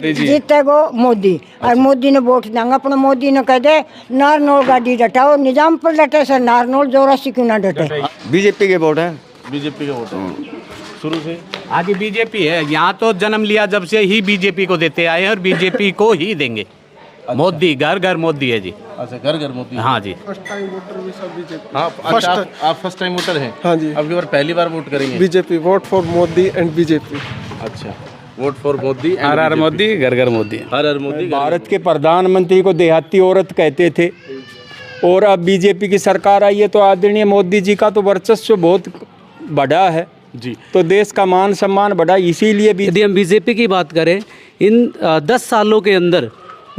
जीतेगो मोदी और मोदी ने वोट देंगे अपने। मोदी ने कह दे नारनौल गाड़ी डटाओ, निजाम पर डटे सर नारनौल जोरासी क्यों ना डटे। बीजेपी के वोट है। बीजेपी का वोट है शुरू से। आगे बीजेपी है, यहाँ तो जन्म लिया जब से ही बीजेपी को देते आए हैं और बीजेपी को ही देंगे। मोदी घर घर मोदी है जी। अच्छा, घर घर मोदी। हाँ जी। फर्स्ट टाइम वोटर भी सब बीजेपी। हाँ, अच्छा, आप फर्स्ट टाइम वोटर हैं। हाँ जी। अब की बार पहली बार वोट करेंगे। BJP, vote for Modi and BJP. अच्छा, वोट फॉर मोदी, हर हर मोदी, घर घर मोदी। हर हर मोदी। भारत के प्रधानमंत्री को देहाती औरत कहते थे और अब बीजेपी की सरकार आई है तो आदरणीय मोदी जी का तो वर्चस्व बहुत बड़ा है जी। तो देश का मान सम्मान बढ़ा, इसीलिए भी यदि हम बीजेपी की बात करें, इन 10 सालों के अंदर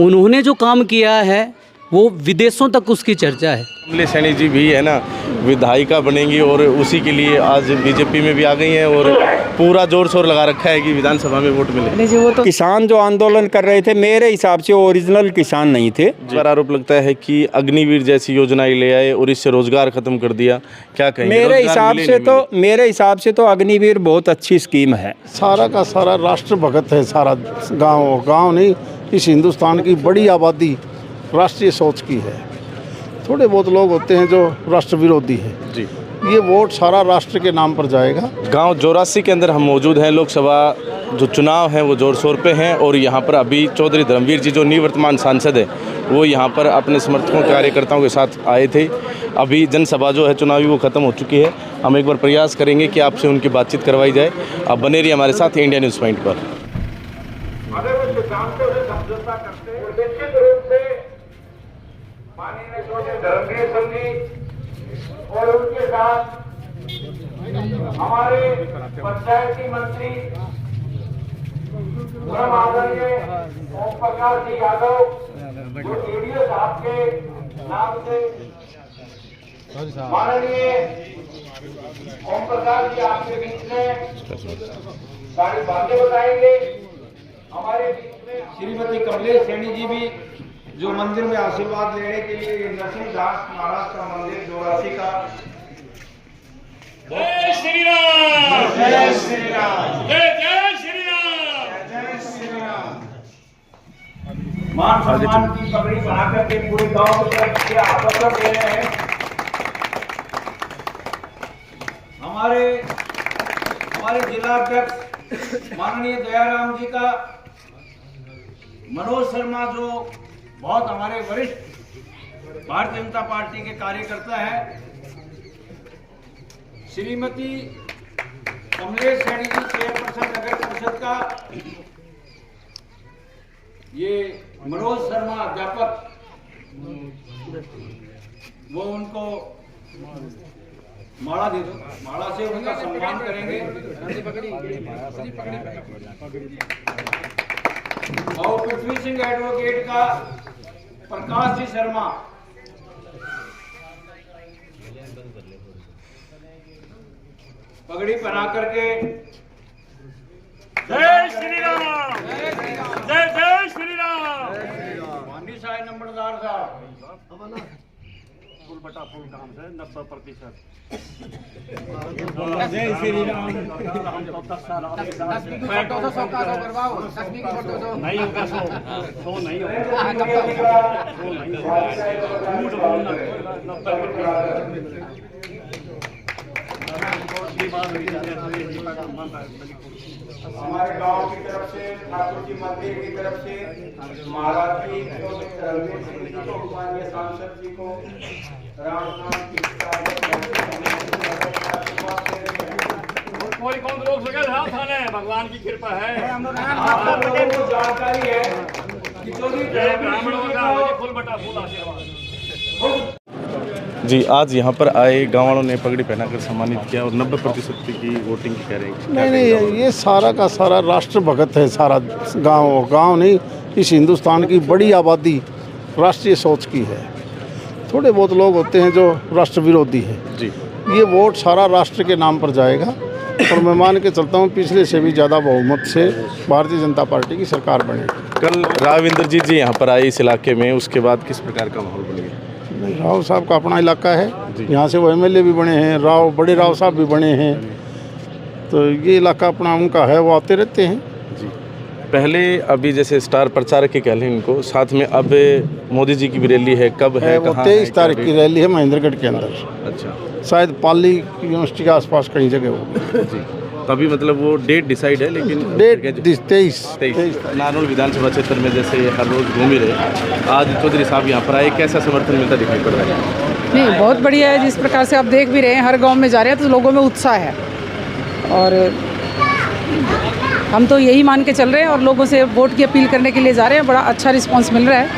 उन्होंने जो काम किया है वो विदेशों तक उसकी चर्चा है। कमलेश सैनी जी भी है ना विधायिका बनेंगी और उसी के लिए आज बीजेपी में भी आ गई हैं और पूरा जोर शोर लगा रखा है कि विधानसभा में वोट मिले। किसान जो आंदोलन कर रहे थे मेरे हिसाब से ओरिजिनल किसान नहीं थे। पर आरोप लगता है कि अग्निवीर जैसी योजनाएं ले आए और इससे रोजगार खत्म कर दिया, क्या कहेंगे? मेरे हिसाब से तो अग्निवीर बहुत अच्छी स्कीम है। सारा का सारा राष्ट्र भगत है, सारा गांव नहीं, इस हिंदुस्तान की बड़ी आबादी राष्ट्रीय सोच की है। थोड़े बहुत लोग होते हैं जो राष्ट्र विरोधी हैं जी। ये वोट सारा राष्ट्र के नाम पर जाएगा। गांव जोरासी के अंदर हम मौजूद हैं। लोकसभा जो चुनाव है वो जोर शोर पे हैं और यहाँ पर अभी चौधरी धर्मवीर जी जो निवर्तमान सांसद है वो यहाँ पर अपने समर्थकों कार्यकर्ताओं के साथ आए थे। अभी जनसभा जो है चुनावी वो ख़त्म हो चुकी है। हम एक बार प्रयास करेंगे कि आपसे उनकी बातचीत करवाई जाए। आप बने रहिए हमारे साथ इंडिया न्यूज़ पॉइंट पर। अगर वो सिद्धांतों से समझौता करते हैं निश्चित रूप से माननीय चौधरी धर्मवीर सिंह जी और उनके साथ हमारे पंचायती मंत्री परम आदरणीय ओम प्रकाश जी यादव जो एडीओ साहब के नाम से माननीय ओम प्रकाश जी आपके बीच में सारी बातें बताएंगे। हमारे बीच में श्रीमती कमलेश सैनी जी भी जो मंदिर में आशीर्वाद लेने के लिए नरसिंहदास महाराज का मंदिर जोरासी का। जय श्री राम, जय श्री राम, जय जय श्री राम, जय श्री राम। मान सम्मान की पगड़ी बना करके पूरे गांव को तरफ आदर दे रहे हैं। हमारे जिला अध्यक्ष माननीय दयाराम जी का मनोज शर्मा जो बहुत हमारे वरिष्ठ भारतीय जनता पार्टी के कार्यकर्ता है, श्रीमती कमलेश सैनी जी चेयरपर्सन नगर परिषद का, ये मनोज शर्मा अध्यापक, वो उनको माला दे दो, माला से उनका सम्मान करेंगे। और पृथ्वी सिंह एडवोकेट का प्रकाश जी शर्मा, पगड़ी पहना करके जय श्री राम, जय जय श्री राम। भांडी साहब नंबरदार साहब फुल बटा फुल काम से 90%। जय श्री राम। नहीं होगा सो नहीं हमारे गांव की तरफ से ठाकुर जी मंदिर की तरफ से महाराज जी धर्मवीर सिंह जी को, माननीय सांसद जी को कोई कौन रोक सके, भगवान की कृपा है। आपको जानकारी है कि ब्राह्मणों का फुल बटा फुल आशीर्वाद। जी, आज यहाँ पर आए गाँव वालों ने पगड़ी पहनाकर सम्मानित किया और 90% की वोटिंग की कह रहे हैं। नहीं, ये सारा का सारा राष्ट्र भगत है, सारा गांव नहीं, इस हिंदुस्तान की बड़ी आबादी राष्ट्रीय सोच की है। थोड़े बहुत लोग होते हैं जो राष्ट्र विरोधी हैं जी। ये वोट सारा राष्ट्र के नाम पर जाएगा और मैं मान के चलता हूँ पिछले से भी ज़्यादा बहुमत से भारतीय जनता पार्टी की सरकार बनेगी। कल राव इंद्रजीत जी यहाँ पर आए इस इलाके में, उसके बाद किस प्रकार का माहौल बन गया? राव साहब का अपना इलाका है, यहाँ से वो एमएलए भी बने हैं, बड़े राव साहब भी बने हैं, तो ये इलाका अपना उनका है, वो आते रहते हैं जी। पहले अभी जैसे स्टार प्रचारक के कह लें इनको, साथ में अब मोदी जी की भी रैली है, कब है, वो कहाँ 23 है, तारीख क्या की रैली है महेंद्रगढ़ के अंदर, अच्छा शायद पाली यूनिवर्सिटी के आसपास कहीं जगह होगी। जी, तो अभी मतलब वो डेट डिसाइड है, लेकिन डेट 23 नारनौल विधानसभा क्षेत्र में जैसे हर रोज घूम ही रहे, आज चौधरी साहब यहाँ पर आए, कैसा समर्थन मिलता दिखाई पड़ रहा है? नहीं, बहुत बढ़िया है। जिस प्रकार से आप देख भी रहे हैं, हर गांव में जा रहे हैं तो लोगों में उत्साह है, और हम तो यही मान के चल रहे हैं और लोगों से वोट की अपील करने के लिए जा रहे हैं। बड़ा अच्छा रिस्पांस मिल रहा है,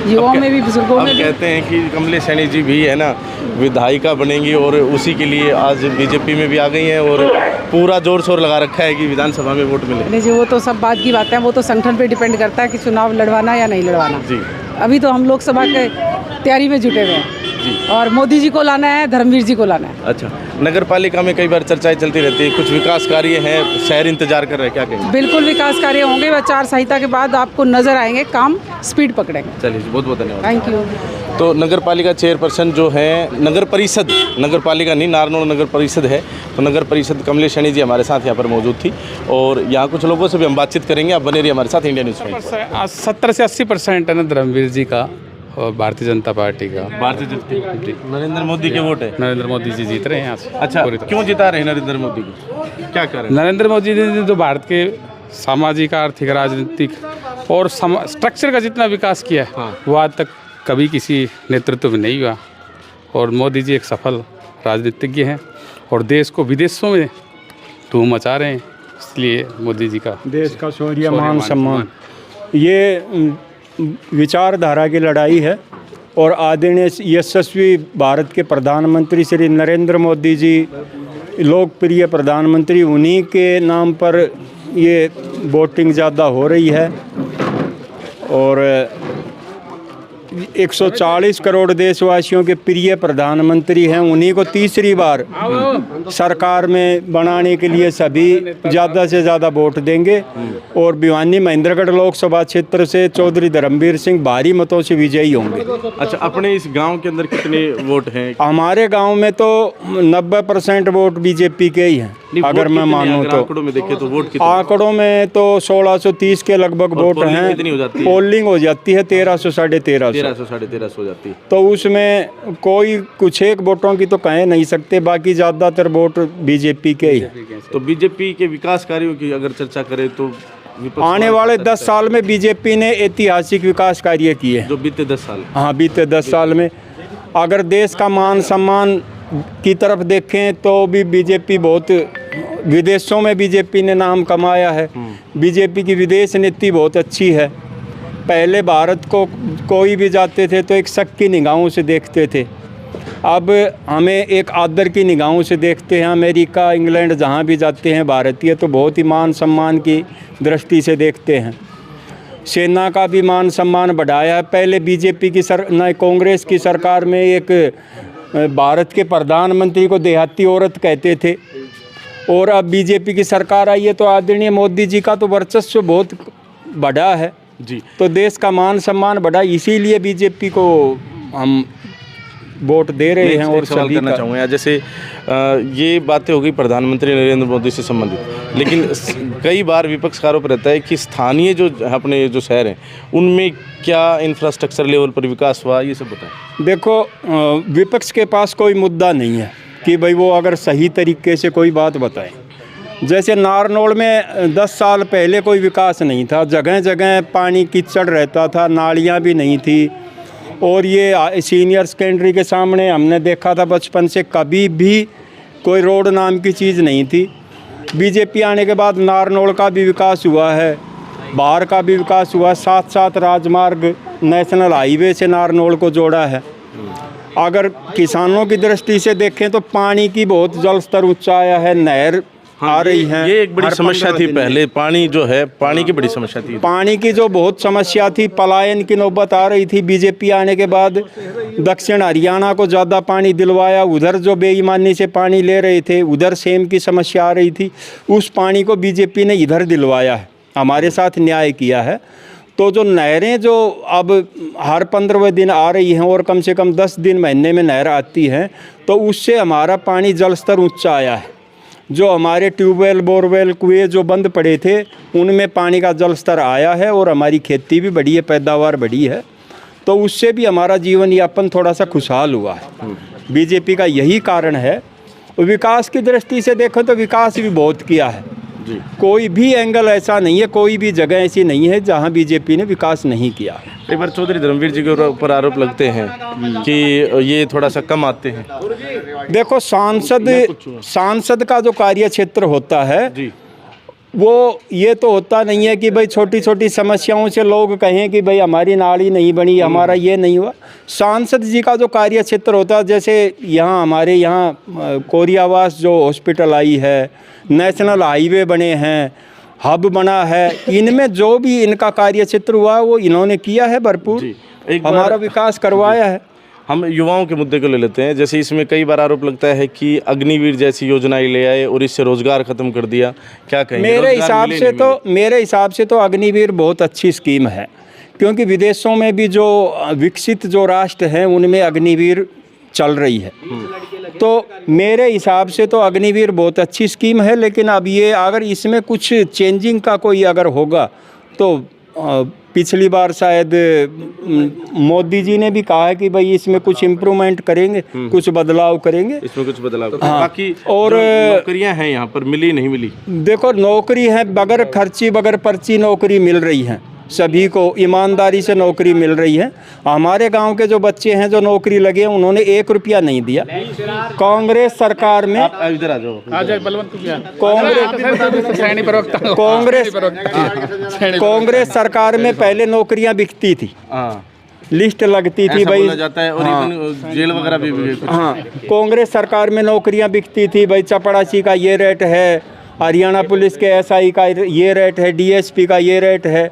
युवाओं में भी, बुजुर्गों में भी। कहते हैं कि कमलेश सैनी जी भी है ना विधायिका बनेंगी, और उसी के लिए आज बीजेपी में भी आ गई हैं और पूरा जोर शोर लगा रखा है कि विधानसभा में वोट मिले। नहीं जी, वो तो सब बात की बात है, वो तो संगठन पे डिपेंड करता है कि चुनाव लड़वाना या नहीं लड़वाना। जी, अभी तो हम लोकसभा के तैयारी में जुटे हुए हैं जी, और मोदी जी को लाना है, धर्मवीर जी को लाना है। अच्छा, नगर पालिका में कई बार चर्चाएं चलती रहती है, कुछ विकास कार्य हैं, शहर इंतजार कर रहे हैं, क्या कहेंगे? बिल्कुल विकास कार्य होंगे, वह आचार संहिता के बाद आपको नजर आएंगे, काम स्पीड पकड़ेंगे। चलिए जी, बहुत बहुत धन्यवाद। Thank you. तो नगर पालिका चेयरपर्सन जो है, नगर परिषद, नगर पालिका नहीं, नारनौल नगर परिषद है, तो नगर परिषद कमलेश सैनी जी हमारे साथ यहाँ पर मौजूद थी, और यहाँ कुछ लोगों से भी हम बातचीत करेंगे। आप बने रहिए हमारे साथ इंडिया न्यूज़ में। 70 से 80% है ना धर्मवीर जी का और भारतीय जनता पार्टी का। भारतीय जनता नरेंद्र मोदी के वोट है, नरेंद्र मोदी जी जीत रहे हैं यहाँ से। अच्छा, क्यों जिता रहे हैं नरेंद्र मोदी को, क्या कारण? नरेंद्र मोदी जी ने जो भारत के सामाजिक, आर्थिक, राजनीतिक और स्ट्रक्चर का जितना विकास किया है, हाँ। वो आज तक कभी किसी नेतृत्व में नहीं हुआ, और मोदी जी एक सफल राजनीतिज्ञ हैं और देश को विदेशों में धूम मचा रहे हैं, इसलिए मोदी जी का देश का शौर्य, मान सम्मान, ये विचारधारा की लड़ाई है। और आदरणीय यशस्वी भारत के प्रधानमंत्री श्री नरेंद्र मोदी जी, लोकप्रिय प्रधानमंत्री, उन्हीं के नाम पर ये वोटिंग ज़्यादा हो रही है। और 140 करोड़ देशवासियों के प्रिय प्रधानमंत्री हैं, उन्हीं को तीसरी बार सरकार में बनाने के लिए सभी ज़्यादा से ज़्यादा वोट देंगे। और भिवानी महेंद्रगढ़ लोकसभा क्षेत्र से चौधरी धर्मवीर सिंह भारी मतों से विजयी होंगे। अच्छा, अपने इस गांव के अंदर कितने वोट हैं? हमारे गांव में तो 90% वोट बीजेपी के ही हैं, अगर मैं मानूं तो। आंकड़ों में देखें तो वोट कितने? आंकड़ों में तो 1630 के लगभग वोट हैं। कितनी हो जाती है? पोलिंग हो जाती है 1300 साढ़े 1300 साढ़े 1300 हो जाती है। तो उसमें कोई कुछ एक वोटों की तो कह नहीं सकते, बाकी ज़्यादातर वोट बीजेपी के ही हैं। तो बीजेपी के विकास कार्यों की अगर चर्चा करें तो आने वाले 10 साल में बीजेपी ने ऐतिहासिक विकास कार्य किए हैं। जो बीते 10 साल, हाँ, बीते 10 साल में अगर देश का मान सम्मान की तरफ देखें तो भी बीजेपी बहुत, विदेशों में बीजेपी ने नाम कमाया है। बीजेपी की विदेश नीति बहुत अच्छी है। पहले भारत को कोई भी जाते थे तो एक शक की निगाहों से देखते थे, अब हमें एक आदर की निगाहों से देखते हैं। अमेरिका, इंग्लैंड जहाँ भी जाते हैं भारतीय तो बहुत ही मान सम्मान की दृष्टि से देखते हैं। सेना का भी मान सम्मान बढ़ाया है। पहले बीजेपी की कांग्रेस की सरकार में एक भारत के प्रधानमंत्री को देहाती औरत कहते थे, और अब बीजेपी की सरकार आई है तो आदरणीय मोदी जी का तो वर्चस्व बहुत बढ़ा है जी, तो देश का मान सम्मान बढ़ा, इसीलिए बीजेपी को हम वोट दे रहे हैं। और सवाल करना चाहूँगा, जैसे ये बातें हो गई प्रधानमंत्री नरेंद्र मोदी से संबंधित, लेकिन कई बार विपक्ष का आरोप रहता है कि स्थानीय जो अपने जो शहर हैं उनमें क्या इंफ्रास्ट्रक्चर लेवल पर विकास हुआ, ये सब बताएं। देखो, विपक्ष के पास कोई मुद्दा नहीं है कि भाई वो अगर सही तरीके से कोई बात बताएं। जैसे नारनौल में 10 साल पहले कोई विकास नहीं था, जगह जगह पानी कीचड़ रहता था, नालियाँ भी नहीं थी, और ये सीनियर सेकेंडरी के सामने हमने देखा था बचपन से कभी भी कोई रोड नाम की चीज़ नहीं थी। बीजेपी आने के बाद नारनौल का भी विकास हुआ है, बाहर का भी विकास हुआ, साथ साथ राजमार्ग नेशनल हाईवे से नारनौल को जोड़ा है। अगर किसानों की दृष्टि से देखें तो पानी की बहुत जल स्तर ऊंचा आया है, नहर आ रही हैं। ये एक बड़ी समस्या थी पहले, पानी जो है, पानी की बड़ी समस्या थी। पानी की जो बहुत समस्या थी, पलायन की नौबत आ रही थी। बीजेपी आने के बाद दक्षिण हरियाणा को ज़्यादा पानी दिलवाया, उधर जो बेईमानी से पानी ले रहे थे उधर सेम की समस्या आ रही थी, उस पानी को बीजेपी ने इधर दिलवाया है, हमारे साथ न्याय किया है। तो जो नहरें जो अब हर 15वें दिन आ रही हैं और कम से कम 10 दिन महीने में नहर आती हैं, तो उससे हमारा पानी जल स्तर ऊँचा आया है। जो हमारे ट्यूबवेल बोरवेल कुएं जो बंद पड़े थे उनमें पानी का जल स्तर आया है और हमारी खेती भी बढ़ी है, पैदावार बढ़ी है, तो उससे भी हमारा जीवन यापन थोड़ा सा खुशहाल हुआ है। बीजेपी का यही कारण है। विकास की दृष्टि से देखो तो विकास भी बहुत किया है जी। कोई भी एंगल ऐसा नहीं है, कोई भी जगह ऐसी नहीं है जहां बीजेपी ने विकास नहीं किया। एक बार चौधरी धर्मवीर जी के ऊपर आरोप लगते हैं कि ये थोड़ा सा कम आते हैं। देखो सांसद का जो कार्य क्षेत्र होता है जी, वो ये तो होता नहीं है कि भाई छोटी छोटी समस्याओं से लोग कहें कि भाई हमारी नाली नहीं बनी, हमारा ये नहीं हुआ। सांसद जी का जो कार्य क्षेत्र होता है, जैसे यहाँ हमारे यहाँ कोरियावास जो हॉस्पिटल आई है, नेशनल हाईवे बने हैं, हब बना है, इनमें जो भी इनका कार्य क्षेत्र हुआ वो इन्होंने किया है भरपूर, हमारा विकास करवाया है। हम युवाओं के मुद्दे को ले लेते हैं। जैसे इसमें कई बार आरोप लगता है कि अग्निवीर जैसी योजनाएं ले आए और इससे रोजगार खत्म कर दिया, क्या कहेंगे? मेरे हिसाब से तो अग्निवीर बहुत अच्छी स्कीम है, क्योंकि विदेशों में भी जो विकसित जो राष्ट्र हैं उनमें अग्निवीर चल रही है। तो मेरे हिसाब से तो अग्निवीर बहुत अच्छी स्कीम है, लेकिन अब ये अगर इसमें कुछ चेंजिंग का कोई अगर होगा तो पिछली बार शायद मोदी जी ने भी कहा है कि भाई इसमें कुछ इम्प्रूवमेंट करेंगे, कुछ बदलाव करेंगे, इसमें कुछ बदलाव। हाँ। बाकी और नौकरियां हैं यहाँ पर, मिली नहीं मिली? देखो नौकरी है, बगैर खर्ची बगैर पर्ची नौकरी मिल रही है, सभी को ईमानदारी से नौकरी मिल रही है। हमारे गांव के जो बच्चे हैं जो नौकरी लगे हैं उन्होंने 1 रुपया नहीं दिया। कांग्रेस सरकार में इधर आ जाओ, कांग्रेस सरकार में पहले नौकरियां बिकती थी, लिस्ट लगती थी भाई, जाता है और हाँ, जेल वगैरह भी हाँ, कांग्रेस सरकार में नौकरियां बिकती थी भाई। चपड़ासी का ये रेट है, हरियाणा पुलिस के SI का ये रेट है, DSP का ये रेट है,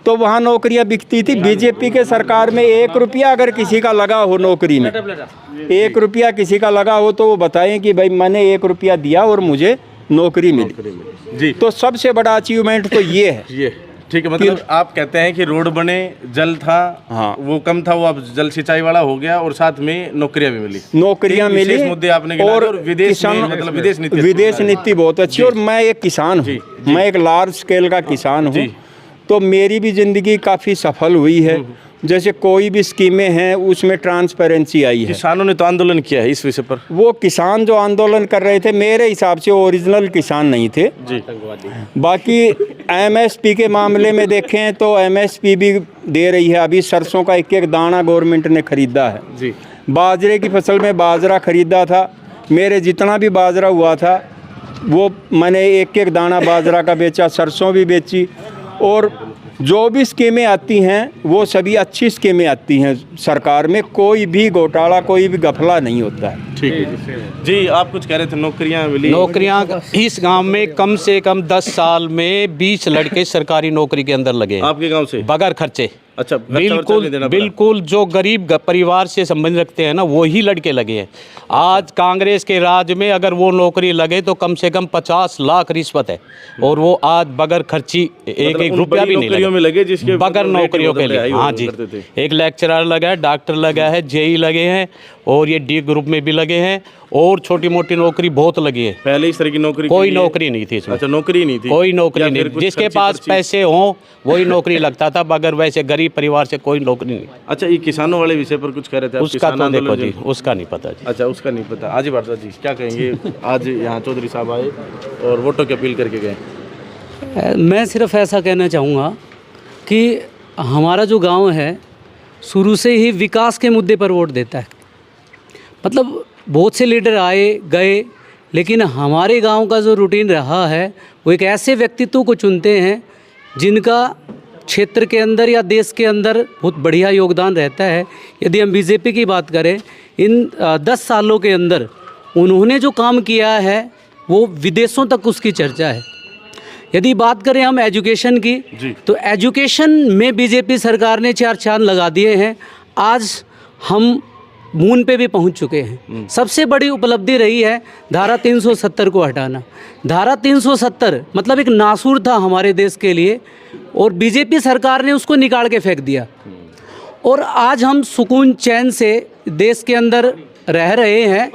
तो वहाँ नौकरियाँ बिकती थी। बीजेपी के सरकार में 1 रुपया अगर किसी का लगा हो नौकरी में, 1 रुपया किसी का लगा हो तो वो बताएं कि भाई मैंने 1 रुपया दिया और मुझे नौकरी मिली जी। तो सबसे बड़ा अचीवमेंट तो ये है। ये ठीक है, मतलब आप कहते हैं कि रोड बने, जल था, हाँ, वो कम था, वो अब जल सिंचाई वाला हो गया और साथ में नौकरियां भी मिली, नौकरियां मिली, मुद्दे आपने और विदेश मतलब विदेश नीति बहुत अच्छी। और मैं एक किसान हूँ, मैं एक लार्ज स्केल का किसान हूँ, तो मेरी भी ज़िंदगी काफ़ी सफल हुई है। जैसे कोई भी स्कीमें हैं उसमें ट्रांसपेरेंसी आई है। किसानों ने तो आंदोलन किया है इस विषय पर। वो किसान जो आंदोलन कर रहे थे मेरे हिसाब से ओरिजिनल किसान नहीं थे जी। बाकी MSP के मामले में देखें तो MSP भी दे रही है। अभी सरसों का 1-1 दाना गवर्नमेंट ने खरीदा है जी। बाजरे की फसल में बाजरा खरीदा था, मेरे जितना भी बाजरा हुआ था वो मैंने 1-1 दाना बाजरा का बेचा, सरसों भी बेची। और जो भी स्कीमें आती हैं वो सभी अच्छी स्कीमें आती हैं सरकार में, कोई भी घोटाला कोई भी घपला नहीं होता है। ठीक है जी, आप कुछ कह रहे थे नौकरियां मिली? नौकरियां इस गांव में कम से कम 10 साल में 20 लड़के सरकारी नौकरी के अंदर लगे हैं। आपके गांव से? बगैर खर्चे। अच्छा, बिल्कुल जो गरीब परिवार से संबंध रखते हैं ना वही लड़के लगे हैं। आज कांग्रेस के राज में अगर वो नौकरी लगे तो कम से कम 50 लाख रिश्वत है, और वो आज बगैर खर्ची 1-1 रुपया भी नहीं लगे जिसके बगैर नौकरियों के लिए। हाँ जी, एक लेक्चरर लगा है, डॉक्टर लगा है, JE लगे हैं, और ये D ग्रुप में भी लगे हैं, और छोटी मोटी नौकरी बहुत लगी है। पहले इस तरह की नौकरी कोई नौकरी नहीं थी इसमें। अच्छा, नौकरी नहीं थी? कोई नौकरी नहीं, जिसके पास पैसे हों वही नौकरी लगता था, मगर वैसे गरीब परिवार से कोई नौकरी नहीं। अच्छा, ये किसानों वाले विषय पर कुछ कह रहे थे? उसका तो देखो जी, उसका नहीं पता जी। अच्छा, उसका नहीं पता। आज भारद्वाज जी क्या कहेंगे? आज यहाँ चौधरी साहब आए और वोटों की अपील करके गए। मैं सिर्फ ऐसा कहना चाहूँगा कि हमारा जो गाँव है शुरू से ही विकास के मुद्दे पर वोट देता है। मतलब बहुत से लीडर आए गए, लेकिन हमारे गांव का जो रूटीन रहा है वो एक ऐसे व्यक्तित्व को चुनते हैं जिनका क्षेत्र के अंदर या देश के अंदर बहुत बढ़िया योगदान रहता है। यदि हम बीजेपी की बात करें, इन 10 सालों के अंदर उन्होंने जो काम किया है वो विदेशों तक उसकी चर्चा है। यदि बात करें हम एजुकेशन की, तो एजुकेशन में बीजेपी सरकार ने 4 चांद लगा दिए हैं। आज हम मून पे भी पहुंच चुके हैं। सबसे बड़ी उपलब्धि रही है धारा 370 को हटाना। धारा 370 मतलब एक नासूर था हमारे देश के लिए, और बीजेपी सरकार ने उसको निकाल के फेंक दिया। और आज हम सुकून चैन से देश के अंदर रह रहे हैं,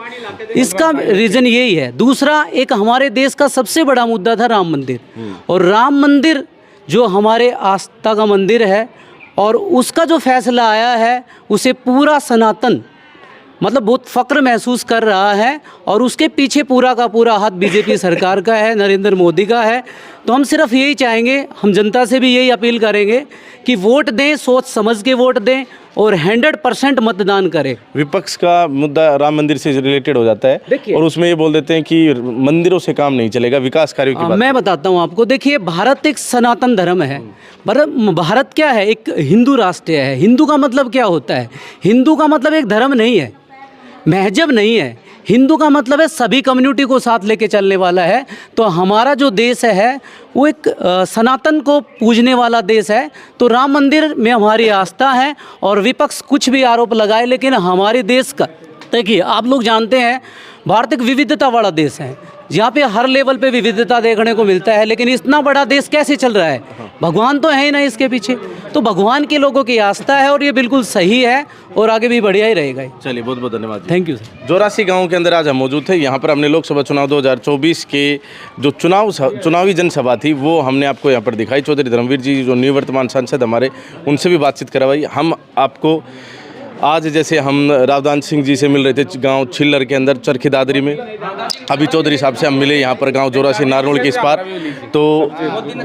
इसका रीज़न यही है। दूसरा, एक हमारे देश का सबसे बड़ा मुद्दा था राम मंदिर, और राम मंदिर जो हमारे आस्था का मंदिर है और उसका जो फैसला आया है उसे पूरा सनातन मतलब बहुत फ़क्र महसूस कर रहा है, और उसके पीछे पूरा का पूरा हाथ बीजेपी सरकार का है, नरेंद्र मोदी का है। तो हम सिर्फ यही चाहेंगे, हम जनता से भी यही अपील करेंगे कि वोट दें, सोच समझ के वोट दें और 100% मतदान करें। विपक्ष का मुद्दा राम मंदिर से रिलेटेड हो जाता है और उसमें ये बोल देते हैं कि मंदिरों से काम नहीं चलेगा, विकास कार्यों की बात। मैं बताता हूँ आपको, देखिए भारत एक सनातन धर्म है। भारत क्या है? एक हिंदू राष्ट्र है। हिंदू का मतलब क्या होता है? हिंदू का मतलब एक धर्म नहीं है, महजब नहीं है। हिंदू का मतलब है सभी कम्युनिटी को साथ लेके चलने वाला है। तो हमारा जो देश है वो एक सनातन को पूजने वाला देश है। तो राम मंदिर में हमारी आस्था है, और विपक्ष कुछ भी आरोप लगाए, लेकिन हमारे देश का, देखिए आप लोग जानते हैं भारत एक विविधता वाला देश है, जहाँ पे हर लेवल पे विविधता देखने को मिलता है। लेकिन इतना बड़ा देश कैसे चल रहा है? भगवान तो है ही ना इसके पीछे। तो भगवान के लोगों की आस्था है और ये बिल्कुल सही है और आगे भी बढ़िया ही रहेगा। चलिए, बहुत बहुत धन्यवाद। Thank you sir. जोरासी गांव के अंदर आज हम मौजूद थे। यहाँ पर हमने लोकसभा चुनाव 2024 के जो चुनावी जनसभा थी वो हमने आपको यहाँ पर दिखाई। चौधरी धर्मवीर जी जो निवर्तमान सांसद हमारे, उनसे भी बातचीत करवाई। हम आपको आज जैसे हम रावदान सिंह जी से मिल रहे थे गांव छिल्लर के अंदर चरखी दादरी में, अभी चौधरी साहब से हम मिले यहाँ पर गांव जोरासी नारनौल के इस पार। तो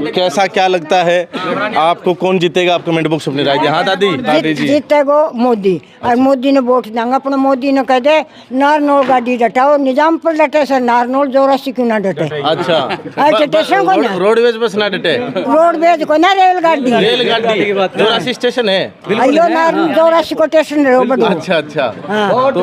कैसा क्या लगता है आपको, कौन जीतेगा? आप कमेंट बॉक्स अपनी राय दें। हाँ दादी जी। जीतेगो मोदी, और मोदी ने वोट देंगे। अपना मोदी ने कह दे नारनौल गाड़ी डटाओ, निजामपुर डटे से नारनौल जोरासी क्यों ना डटे। अच्छा, स्टेशन को ना, रोडवेज बस ना डटे, रोडवेज को ना, रेलगाड़ी जोरासी स्टेशन है। जोरासी को स्टेशन। अच्छा अच्छा, तो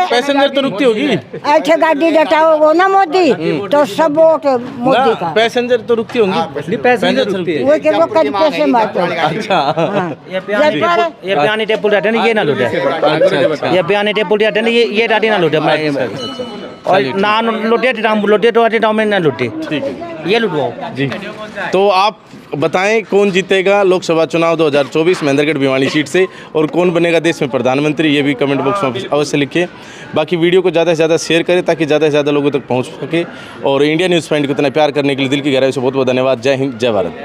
पैसेंजर तो रुकती होगी। ऐसे गाड़ी डटाओ वो ना मोदी, तो सब वोट मोदी का। पैसेंजर तो रुकती होंगी, पैसेंजर रुकती है वो के लोग कभी पैसे मारते। अच्छा, ये पियानी टेपुल डाटे ना, ये ना लूटे। अच्छा, ये पियानी टेपुल डाटे ना, ये डाटी ना लूटे। और ना लूटे लूटे तो आटे में ना लूटे। ठीक है, ये लूटवाओ जी। तो आप बताएं कौन जीतेगा लोकसभा चुनाव 2024 महेंद्रगढ़ भिवानी सीट से, और कौन बनेगा देश में प्रधानमंत्री, ये भी कमेंट बॉक्स में अवश्य लिखिए। बाकी वीडियो को ज़्यादा से ज़्यादा शेयर करें ताकि ज़्यादा से ज़्यादा लोगों तक पहुंच सके। और इंडिया न्यूज़ पॉइंट को इतना प्यार करने के लिए दिल की गहराई से बहुत बहुत धन्यवाद। जय हिंद, जय भारत।